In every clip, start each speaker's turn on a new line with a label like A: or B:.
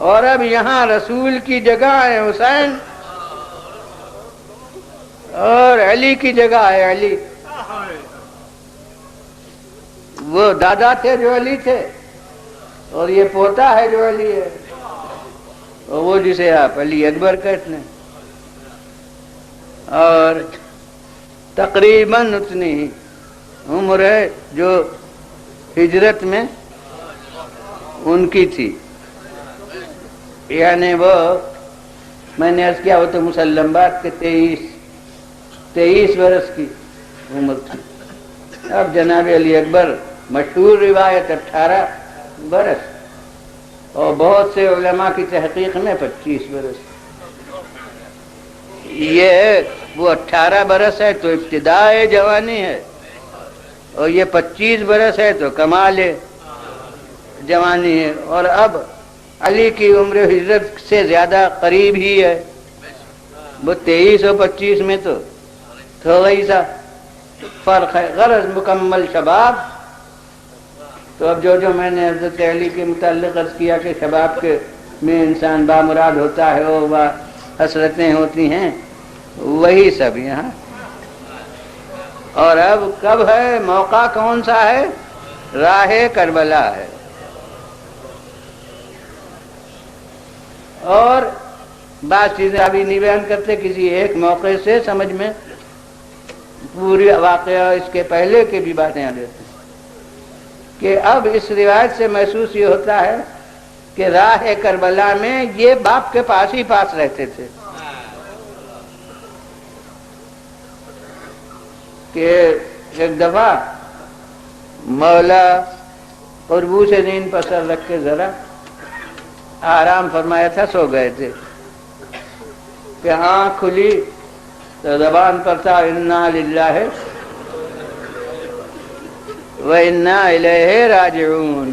A: اور اب یہاں رسول کی جگہ ہے حسین اور علی کی جگہ ہے علی. وہ دادا تھے جو علی تھے اور یہ پوتا ہے جو علی ہے، اور وہ جسے آپ علی اکبر کہتے ہیں. اور تقریباً اتنی ہی عمر ہے جو ہجرت میں ان کی تھی. یعنی وہ میں نے عرض کیا وہ تو مسلم بات کے 23 برس کی عمر تھی. اب جناب علی اکبر مشہور روایت 18 برس اور بہت سے علماء کی تحقیق میں 25 برس. یہ وہ 18 برس ہے تو ابتدائے جوانی ہے اور یہ 25 برس ہے تو کمال جوانی ہے. اور اب علی کی عمر ہجرت سے زیادہ قریب ہی ہے. وہ 23 اور 25 میں تو تھوڑا ہی سا فرق ہے. غرض مکمل شباب. تو اب جو میں نے حضرت علی کے متعلق عرض کیا کہ شباب کے میں انسان بامراد ہوتا ہے اور وہ حسرتیں ہوتی ہیں، وہی سب یہاں. اور اب کب ہے، موقع کون سا ہے؟ راہ کربلا ہے. اور بعض چیزیں ابھی نہیں بیان کرتے، کسی ایک موقع سے سمجھ میں پوری واقعہ اس کے پہلے کے بھی باتیں آ دیتے ہیں کہ اب اس روایت سے محسوس یہ ہوتا ہے کہ راہ کربلا میں یہ باپ کے پاس ہی پاس رہتے تھے کہ ایک دفعہ مولا قربوس دین پر سر رکھ کے ذرا آرام فرمایا تھا، سو گئے تھے کہ آنکھ کھلی تو زبان پر تھا انا للہ وَإِنَّا إِلَيْهِ رَاجِعُونَ.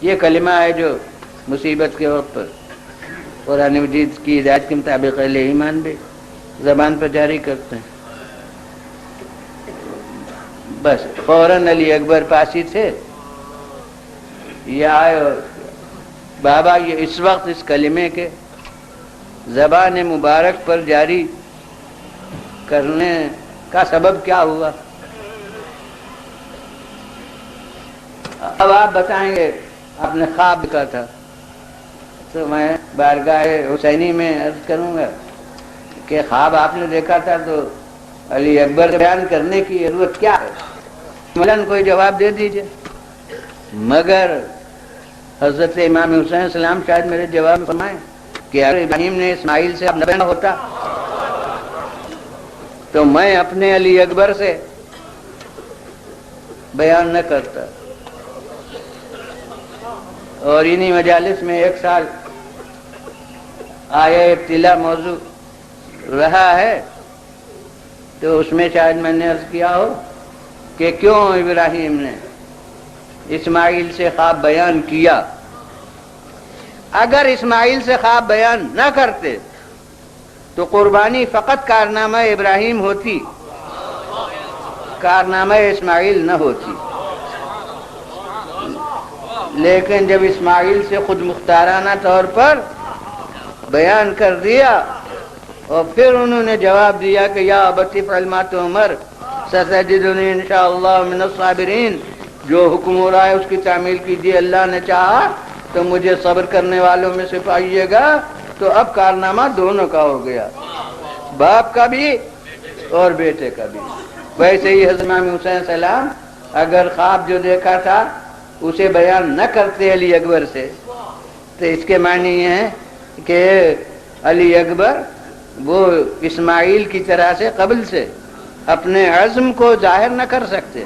A: یہ کلمہ ہے جو مصیبت کے وقت پر قرآن مجید کی ہدایت کے مطابق اہل ایمان بھی زبان پر جاری کرتے ہیں. بس فوراً علی اکبر پاسی تھے، یہ آئے بابا یہ اس وقت اس کلمے کے زبان مبارک پر جاری کرنے کا سبب کیا ہوا؟ اب آپ بتائیں گے آپ نے خواب دیکھا تھا، تو میں بارگاہ حسینی میں عرض کروں گا کہ خواب آپ نے دیکھا تھا تو علی اکبر بیان کرنے کی ضرورت کیا ہے؟ مثلاً کوئی جواب دے دیجئے. مگر حضرت امام حسین علیہ السلام شاید میرے جواب میں فرمائیں کہ اگر ابراہیم نے اسماعیل سے نہ بیان ہوتا تو میں اپنے علی اکبر سے بیان نہ کرتا. اور انہی مجالس میں ایک سال آیا ابتلا موضوع رہا ہے تو اس میں شاید میں نے عرض کیا ہو کہ کیوں ابراہیم نے اسماعیل سے خواب بیان کیا. اگر اسماعیل سے خواب بیان نہ کرتے تو قربانی فقط کارنامہ ابراہیم ہوتی، کارنامہ اسماعیل نہ ہوتی. لیکن جب اسماعیل سے خود مختارانہ طور پر بیان کر دیا اور پھر انہوں نے جواب دیا کہ یا ابت افعل ما تؤمر ستجدنی انشاءاللہ من الصابرین، جو حکم ہو رہا ہے اس کی تعمیل کیجیے، اللہ نے چاہا تو مجھے صبر کرنے والوں میں سے پائیے گا. تو اب کارنامہ دونوں کا ہو گیا، باپ کا بھی اور بیٹے کا بھی. ویسے ہی حضرت امام حسین السلام اگر خواب جو دیکھا تھا اسے بیان نہ کرتے علی اکبر سے تو اس کے معنی یہ ہے کہ علی اکبر وہ اسماعیل کی طرح سے قبل سے اپنے عزم کو ظاہر نہ کر سکتے.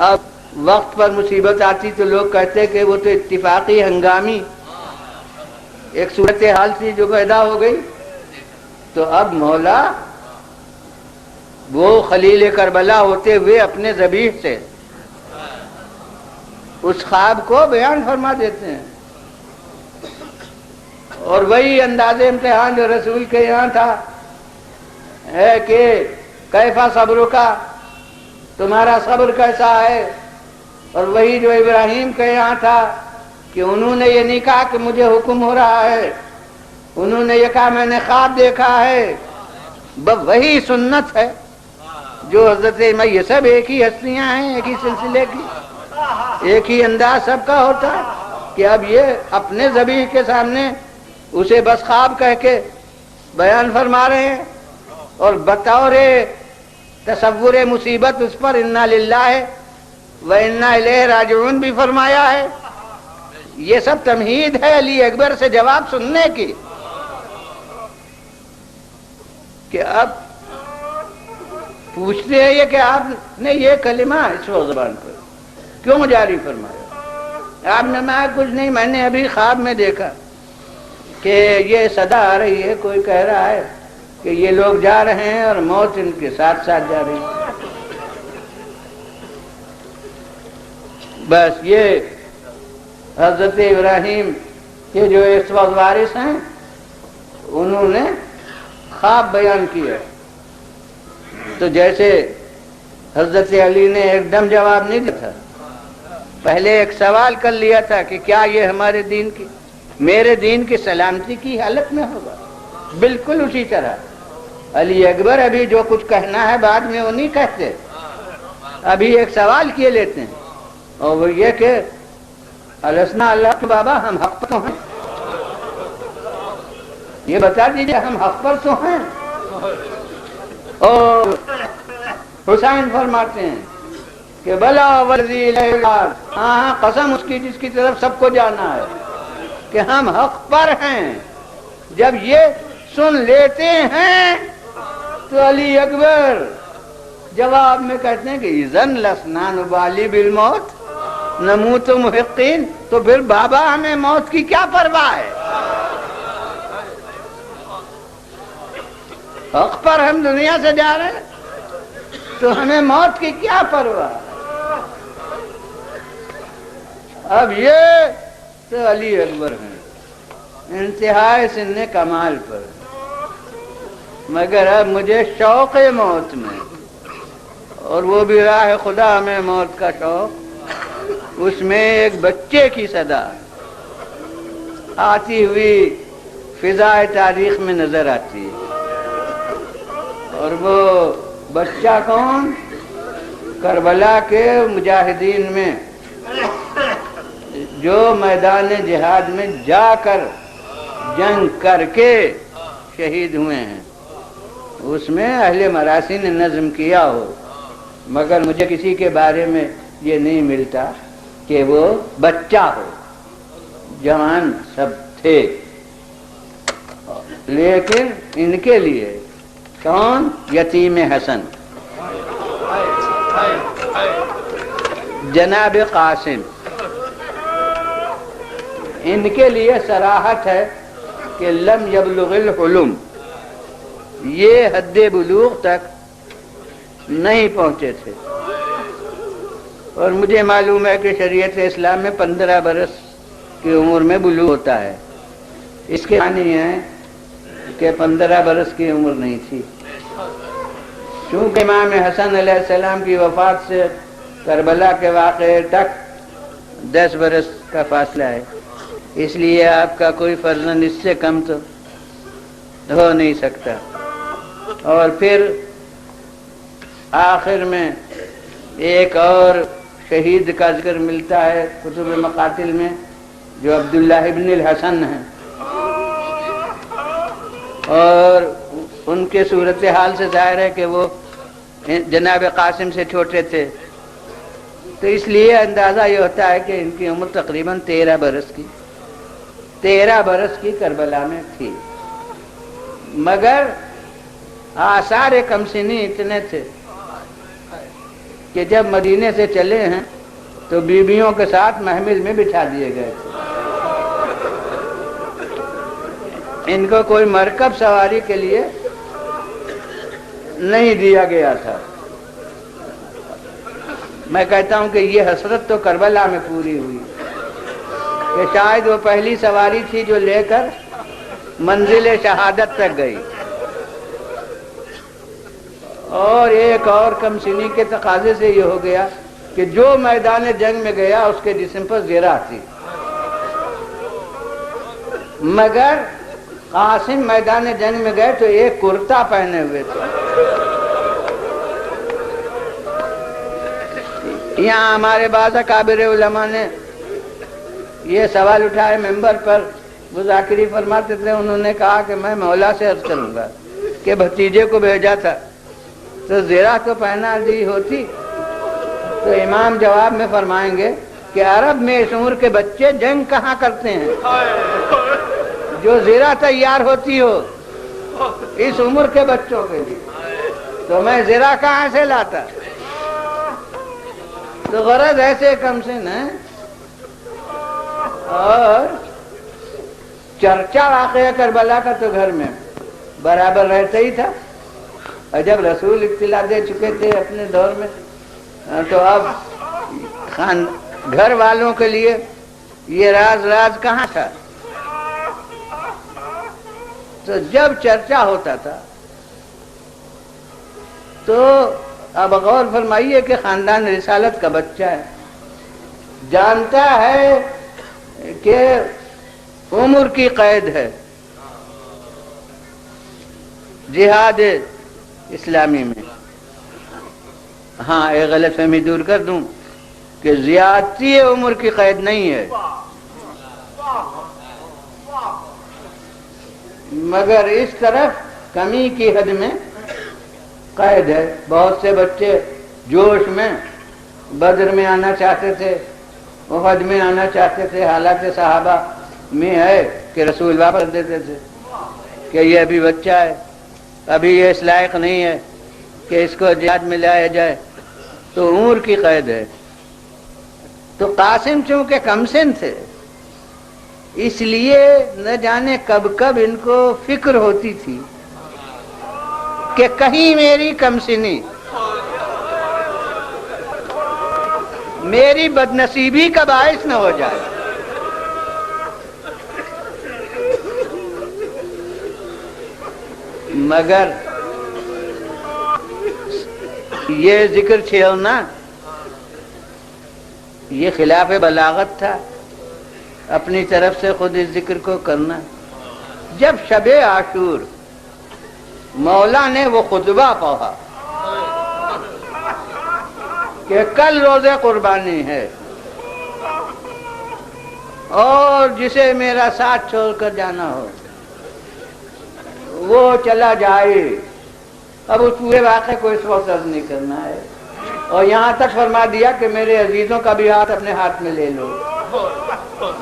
A: اب وقت پر مصیبت آتی تو لوگ کہتے کہ وہ تو اتفاقی ہنگامی ایک صورتحال تھی جو پیدا ہو گئی. تو اب مولا وہ خلیل کربلا ہوتے ہوئے اپنے ذبیح سے اس خواب کو بیان فرما دیتے ہیں. اور وہی انداز امتحان جو رسول کے یہاں تھا ہے کہ کیفا صبر کا، تمہارا صبر کیسا ہے؟ اور وہی جو ابراہیم کے یہاں تھا کہ انہوں نے یہ نہیں کہا کہ مجھے حکم ہو رہا ہے، انہوں نے یہ کہا میں نے خواب دیکھا ہے، وہی سنت ہے جو حضرت یہ سب ایک ہی ہستیاں ہیں، ایک ہی سلسلے کی، ایک ہی انداز سب کا ہوتا ہے کہ اب یہ اپنے ذبیح کے سامنے اسے بس خواب کہہ کے بیان فرما رہے ہیں، اور بطور تصور مصیبت اس پر انا للہ و انا الیہ راجعون بھی فرمایا ہے۔ یہ سب تمہید ہے علی اکبر سے جواب سننے کی کہ اب پوچھتے ہیں یہ کہ آپ نے یہ کلمہ اس وقت زبان پر کیوں جاری فرمایا؟ آپ نے کہا کچھ نہیں، میں نے ابھی خواب میں دیکھا کہ یہ صدا آ رہی ہے، کوئی کہہ رہا ہے کہ یہ لوگ جا رہے ہیں اور موت ان کے ساتھ ساتھ جا رہی ہے۔ بس یہ حضرت ابراہیم کے جو اس وقت وارث ہیں انہوں نے خواب بیان کیا، تو جیسے حضرت علی نے ایک دم جواب نہیں دیا تھا، پہلے ایک سوال کر لیا تھا کہ کیا یہ ہمارے دین کی، میرے دین کی سلامتی کی حالت میں ہوگا؟ بالکل اسی طرح علی اکبر ابھی جو کچھ کہنا ہے بعد میں وہ نہیں کہتے، ابھی ایک سوال کیے لیتے ہیں، اور وہ یہ کہ السنا اللہ کے بابا ہم حق پر تو ہیں، یہ بتا دیجئے ہم حق پر تو ہیں۔ اور حسین فرماتے ہیں کہ بلا ولذی ہاں قسم اس کی جس کی طرف سب کو جانا ہے کہ ہم حق پر ہیں۔ جب یہ سن لیتے ہیں تو علی اکبر جواب میں کہتے ہیں کہ اذن لسنا نبالی بالموت نموت محقین، تو پھر بابا ہمیں موت کی کیا پرواہ ہے، حق پر ہم دنیا سے جا رہے ہیں تو ہمیں موت کی کیا پرواہ ہے۔ اب یہ تو علی اکبر ہیں انتہائی سن کمال پر، مگر اب مجھے شوق موت میں، اور وہ بھی راہ خدا میں موت کا شوق، اس میں ایک بچے کی صدا آتی ہوئی فضائے تاریخ میں نظر آتی ہے، اور وہ بچہ کون؟ کربلا کے مجاہدین میں جو میدان جہاد میں جا کر جنگ کر کے شہید ہوئے ہیں، اس میں اہل مراسی نے نظم کیا ہو، مگر مجھے کسی کے بارے میں یہ نہیں ملتا کہ وہ بچہ ہو، جوان سب تھے، لیکن ان کے لیے کون؟ یتیم حسن جناب قاسم، ان کے لیے صراحت ہے کہ لم یبلغ الحلم، یہ حد بلوغ تک نہیں پہنچے تھے، اور مجھے معلوم ہے کہ شریعت اسلام میں 15 برس کی عمر میں بلوغ ہوتا ہے، اس کے معنی ہے کہ 15 برس کی عمر نہیں تھی، چونکہ امام حسن علیہ السلام کی وفات سے کربلا کے واقعے تک 10 برس کا فاصلہ ہے، اس لیے آپ کا کوئی فرزند اس سے کم تو ہو نہیں سکتا۔ اور پھر آخر میں ایک اور شہید کا ذکر ملتا ہے کتب مقاتل میں، جو عبداللہ ابن الحسن ہیں، اور ان کے صورتحال سے ظاہر ہے کہ وہ جناب قاسم سے چھوٹے تھے، تو اس لیے اندازہ یہ ہوتا ہے کہ ان کی عمر تقریباً 13 برس کی کربلا میں تھی، مگر آثار کمسنی اتنے تھے کہ جب مدینے سے چلے ہیں تو بیویوں کے ساتھ محمل میں بٹھا دیے گئے تھے، ان کو کوئی مرکب سواری کے لیے نہیں دیا گیا تھا۔ میں کہتا ہوں کہ یہ حسرت تو کربلا میں پوری ہوئی کہ شاید وہ پہلی سواری تھی جو لے کر منزل شہادت تک گئی، اور ایک اور کم سنی کے تقاضے سے یہ ہو گیا کہ جو میدان جنگ میں گیا اس کے جسم پر زرہ تھی، مگر قاسم میدان جنگ میں گئے تو ایک کرتا پہنے ہوئے تھے۔ یہاں ہمارے بعض اکابر علماء نے یہ سوال اٹھائے ممبر پر، وہ ذاکری فرماتے تھے، انہوں نے کہا کہ میں مولا سے عرض کروں گا کہ بھتیجے کو بھیجا تھا تو زرہ تو پہنا دی ہوتی، تو امام جواب میں فرمائیں گے کہ عرب میں اس عمر کے بچے جنگ کہاں کرتے ہیں جو زرہ تیار ہوتی ہو اس عمر کے بچوں کے لیے، تو میں زرہ کہاں سے لاتا؟ تو غرض ایسے کم سن ہے۔ اور چرچا واقعہ کربلا کا تو گھر میں برابر رہتا ہی تھا، اور جب رسول اطلاع دے چکے تھے اپنے دور میں تو اب گھر والوں کے لیے یہ راز کہاں تھا؟ تو جب چرچا ہوتا تھا تو اب غور فرمائیے کہ خاندان رسالت کا بچہ ہے، جانتا ہے کہ عمر کی قید ہے جہاد اسلامی میں۔ ہاں ایک غلط فہمی دور کر دوں کہ زیادتی عمر کی قید نہیں ہے، مگر اس طرف کمی کی حد میں قید ہے۔ بہت سے بچے جوش میں بدر میں آنا چاہتے تھے، احد میں آنا چاہتے تھے، حالات صحابہ میں ہے کہ رسول واپس دیتے تھے کہ یہ ابھی بچہ ہے، ابھی یہ اس لائق نہیں ہے کہ اس کو جہاد میں لایا جائے، تو عمر کی قید ہے۔ تو قاسم چونکہ کم سن تھے اس لیے نہ جانے کب کب ان کو فکر ہوتی تھی کہ کہیں میری کم سنی میری بدنصیبی کا باعث نہ ہو جائے۔ مگر یہ ذکر چھیڑنا یہ خلاف بلاغت تھا، اپنی طرف سے خود اس ذکر کو کرنا۔ جب شب عاشور مولا نے وہ خطبہ پڑھا کہ کل روزے قربانی ہے اور جسے میرا ساتھ چھوڑ کر جانا ہو وہ چلا جائے، اب اس پورے واقعے کو اس وقت عرض نہیں کرنا ہے، اور یہاں تک فرما دیا کہ میرے عزیزوں کا بھی ہاتھ اپنے ہاتھ میں لے لو،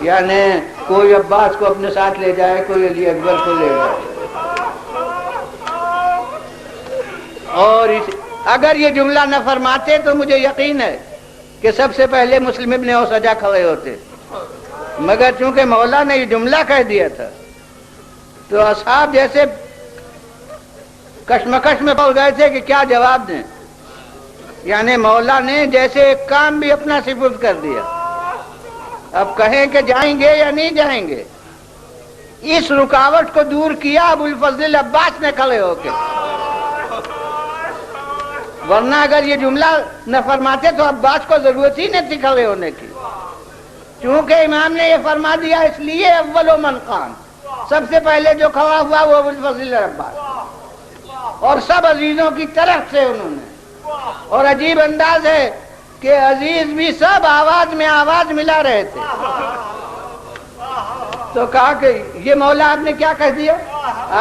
A: یعنی کوئی عباس کو اپنے ساتھ لے جائے، کوئی علی اکبر کو لے جائے۔ اور اگر یہ جملہ نہ فرماتے تو مجھے یقین ہے کہ سب سے پہلے مسلم ابن اوسجا کھڑے ہوتے، مگر چونکہ مولا نے یہ جملہ کہہ دیا تھا تو اصحاب جیسے کشمکش میں پڑ گئے تھے کہ کیا جواب دیں، یعنی مولا نے جیسے ایک کام بھی اپنا سپرد کر دیا، اب کہیں کہ جائیں گے یا نہیں جائیں گے۔ اس رکاوٹ کو دور کیا ابو الفضل عباس نے کھڑے ہو کے، ورنہ اگر یہ جملہ نہ فرماتے تو عباس کو ضرورت ہی نہیں تھی کھڑے ہونے کی، چونکہ امام نے یہ فرما دیا اس لیے اول من قام، سب سے پہلے جو کھڑا ہوا وہ ابو الفضل عباس، اور سب عزیزوں کی طرف سے انہوں نے۔ اور عجیب انداز ہے کہ عزیز بھی سب آواز میں آواز ملا رہے تھے۔ تو کہا کہ یہ مولا آپ نے کیا کہہ دیا،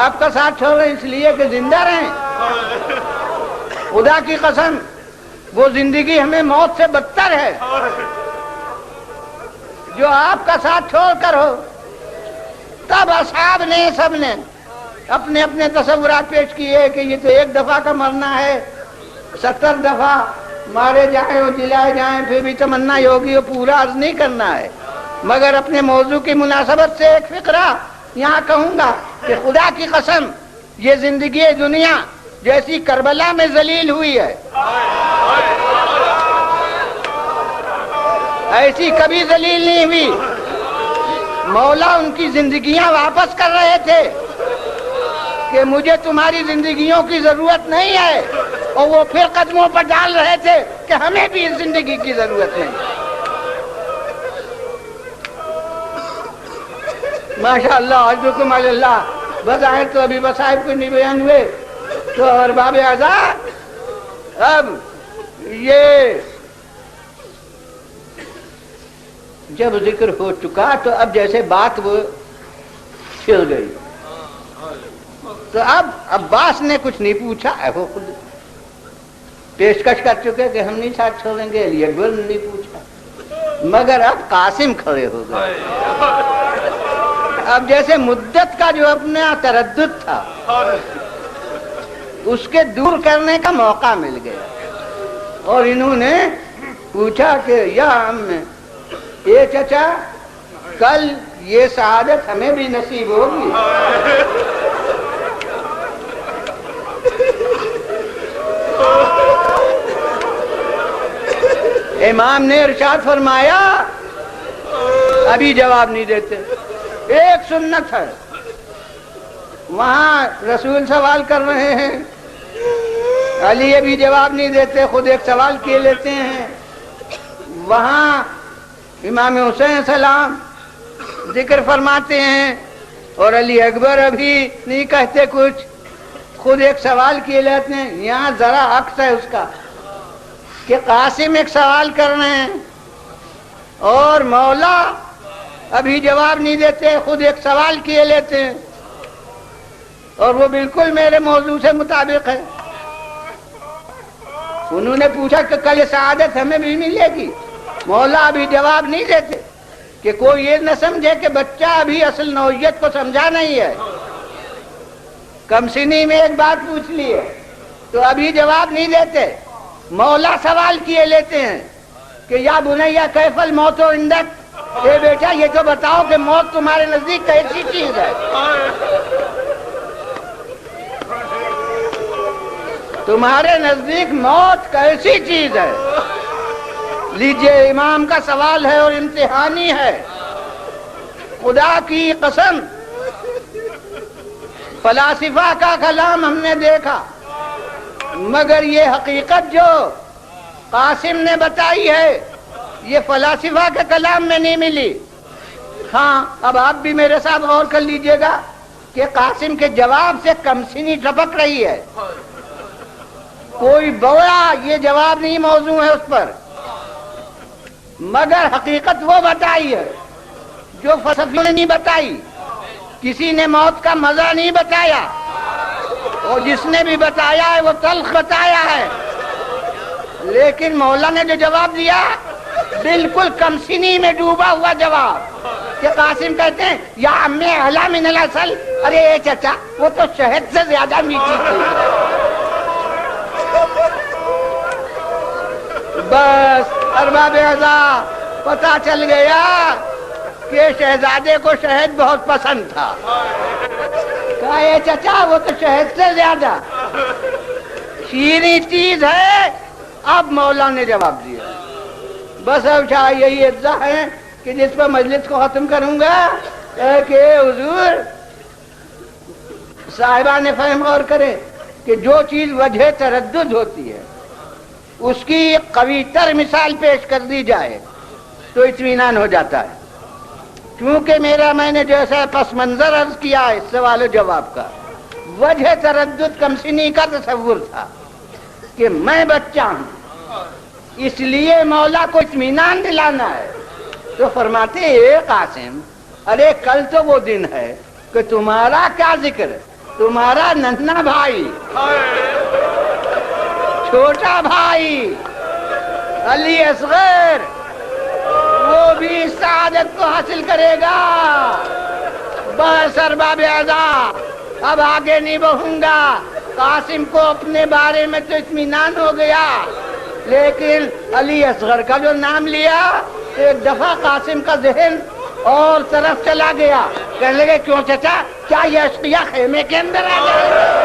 A: آپ کا ساتھ چھوڑ رہے اس لیے کہ زندہ رہیں؟ خدا کی قسم وہ زندگی ہمیں موت سے بدتر ہے جو آپ کا ساتھ چھوڑ کر ہو۔ تب اصحاب نے سب نے اپنے اپنے تصورات پیش کیے کہ یہ تو ایک دفعہ کا مرنا ہے، 70 دفعہ مارے جائیں اور جلائے جائیں پھر بھی تمنا یہ ہوگی وہ پورا عرض نہیں کرنا ہے، مگر اپنے موضوع کی مناسبت سے ایک فقرہ یہاں کہوں گا کہ خدا کی قسم یہ زندگی دنیا جیسی کربلا میں ذلیل ہوئی ہے ایسی کبھی ذلیل نہیں ہوئی۔ مولا ان کی زندگیاں واپس کر رہے تھے کہ مجھے تمہاری زندگیوں کی ضرورت نہیں ہے، اور وہ پھر قدموں پر ڈال رہے تھے کہ کہ ہمیں بھی اس زندگی کی ضرورت نہیں. ماشاء اللہ عزکم اللہ. بظاہر تو ابھی مصائب کو نہیں بیان ہوئے تو ارباب اعضاء اب یہ جب ذکر ہو چکا تو اب جیسے بات وہ چھل گئی. تو اب عباس نے کچھ نہیں پوچھا, وہ خود پیشکش کر چکے کہ ہم نہیں ساتھ چھوڑیں گے. علی اکبر نے نہیں پوچھا, مگر اب قاسم کھڑے ہو گئے. اب جیسے مدت کا جو اپنا تردد تھا اس کے دور کرنے کا موقع مل گیا, اور انہوں نے پوچھا کہ یا اے چچا, کل یہ سعادت ہمیں بھی نصیب ہوگی. امام نے ارشاد فرمایا, ابھی جواب نہیں دیتے. ایک سنت ہے, وہاں رسول سوال کر رہے ہیں, علی ابھی جواب نہیں دیتے, خود ایک سوال کیے لیتے ہیں. وہاں امام حسین سلام ذکر فرماتے ہیں اور علی اکبر ابھی نہیں کہتے کچھ, خود ایک سوال کیے لیتے ہیں. یہاں ذرا عکس ہے اس کا کہ قاسم ایک سوال کر رہے ہیں اور مولا ابھی جواب نہیں دیتے, خود ایک سوال کیے لیتے ہیں, اور وہ بالکل میرے موضوع سے مطابق ہے. انہوں نے پوچھا کہ کل سعادت ہمیں بھی ملے گی, مولا ابھی جواب نہیں دیتے کہ کوئی یہ نہ سمجھے کہ بچہ ابھی اصل نوعیت کو سمجھا نہیں ہے. کم سنی میں ایک بات پوچھ لی ہے تو ابھی جواب نہیں دیتے. مولا سوال کیے لیتے ہیں کہ یا بنیا کیف الموت عندک, اے بیٹا یہ تو بتاؤ کہ موت تمہارے نزدیک کیسی چیز ہے. تمہارے نزدیک موت کیسی چیز ہے. لیجئے امام کا سوال ہے اور امتحانی ہے. خدا کی قسم فلاسفہ کا کلام ہم نے دیکھا, مگر یہ حقیقت جو قاسم نے بتائی ہے یہ فلاسفہ کے کلام میں نہیں ملی. ہاں اب آپ بھی میرے ساتھ غور کر لیجئے گا کہ قاسم کے جواب سے کمسنی ٹپک رہی ہے. کوئی بولا یہ جواب نہیں موضوع ہے اس پر, مگر حقیقت وہ بتائی ہے جو فلسفیوں نے نہیں بتائی. کسی نے موت کا مزہ نہیں بتایا, اور جس نے بھی بتایا ہے وہ تلخ بتایا ہے. لیکن مولا نے جو جواب دیا بالکل کمسنی میں ڈوبا ہوا جواب کہ قاسم کہتے ہیں یا امی اعلی من العسل. ارے اے چچا وہ تو شہد سے زیادہ میٹھی تھی. بس ارباب اعضاء پتا چل گیا کہ شہزادے کو شہد بہت پسند تھا. کہا اے چچا وہ تو شہد سے زیادہ شیریں چیز ہے. اب مولا نے جواب دیا. بس اب شاہ یہی اجزا ہے کہ جس پر مجلس کو ختم کروں گا کہ حضور صاحبان فہم غور کرے کہ جو چیز وجہ تردد ہوتی ہے اس کی ایک قوی تر مثال پیش کر دی جائے تو اطمینان ہو جاتا ہے. کیونکہ میں نے جیسا پس منظر عرض کیا ہے اس سوال و جواب کا, وجہ تردد کمسنی کا تصور تھا کہ میں بچہ ہوں, اس لیے مولا کو اطمینان دلانا ہے. تو فرماتے اے قاسم, ارے کل تو وہ دن ہے کہ تمہارا کیا ذکر ہے, تمہارا ننھا بھائی چھوٹا بھائی علی اصغر وہ بھی سعادت کو حاصل کرے گا. بس ارباب اعضاء اب آگے نہیں بڑھوں گا. قاسم کو اپنے بارے میں تو اطمینان ہو گیا, لیکن علی اصغر کا جو نام لیا ایک دفعہ قاسم کا ذہن اور طرف چلا گیا. کہنے لگے کیوں چچا, کیا یہ اشقیاء خیمے کے اندر آ گئے؟